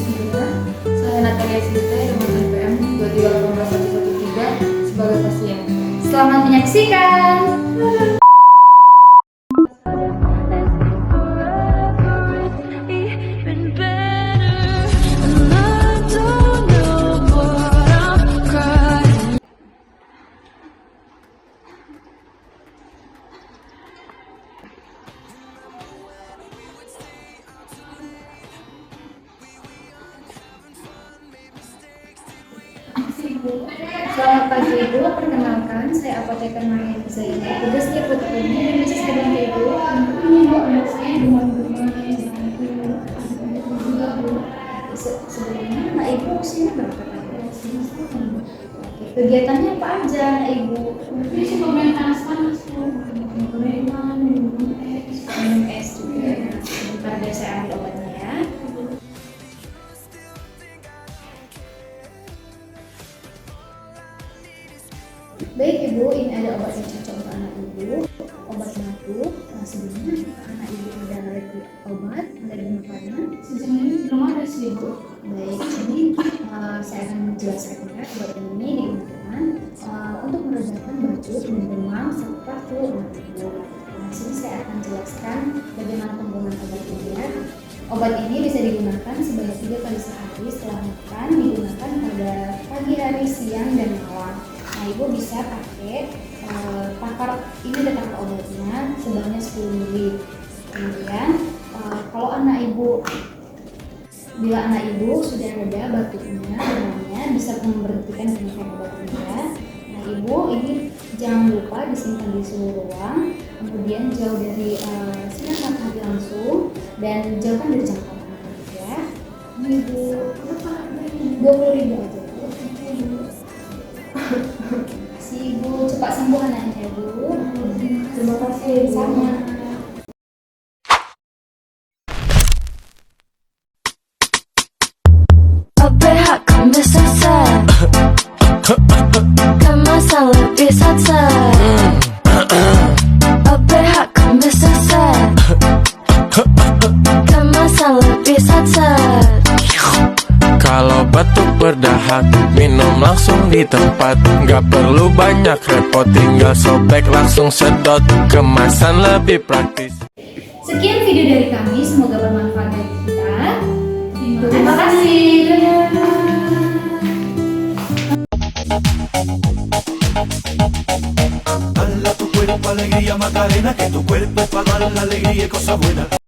Saya Natalia Sita dengan NPM 2388113 sebagai pasien. Selamat menyaksikan. Selamat pagi Ibu, perkenalkan saya apoteker Maria Zainah. Tugas di apotek ini dan bisa saya bantu Ibu. Ini Bu, anak saya demam-demam juga Bu. Sebelumnya anak Ibu usianya berapa tahun? Kegiatannya apa aja anak Ibu? Ini suka main panas-panas Bu. Minum es juga. Sebentar biar saya ambil obatnya ya. Baik Ibu, ini ada obat yang cocok untuk anak Ibu, obat batuk. Sebelumnya anak Ibu ada alergi obat, alergi makanan? Sejauh ini belum ada sih Bu. Baik, ini saya akan menjelaskan ya, obat ini digunakan untuk meredakan batuk dan demam serta flu anak Ibu. Di sini saya akan jelaskan bagaimana penggunaan obat ini ya. Obat ini bisa digunakan sebanyak 3 kali sehari setelah makan, digunakan pada pagi hari, siang, dan malam. Nah, Ibu bisa pakai takar, ini ada takar obatnya sebanyak 10 ml. Kemudian kalau bila anak Ibu sudah reda batuknya, demamnya, bisa memberhentikan pemakaian obat ini ya. Nah, Ibu ini jangan lupa disimpan di suhu ruang, kemudian jauh dari sinar matahari langsung dan jauhkan dari jangkauan anak ya. Ini Ibu, berapa? 20.000 aja. Si Ibu cepat sembuh anaknya Bu. Terima kasih sama. PH kan bisa set kemasan lebih set PH kan bisa set kemasan lebih set. Kalau batuk berdahak, minum langsung di tempat. Gak perlu banyak repot, tinggal sobek langsung sedot. Kemasan lebih praktis. Sekian video dari kami, semoga bermanfaat bagi kita. Terima kasih. Dala tu cuerpo alegría Macarena, que tu cuerpo es para dar la alegría y cosas buenas.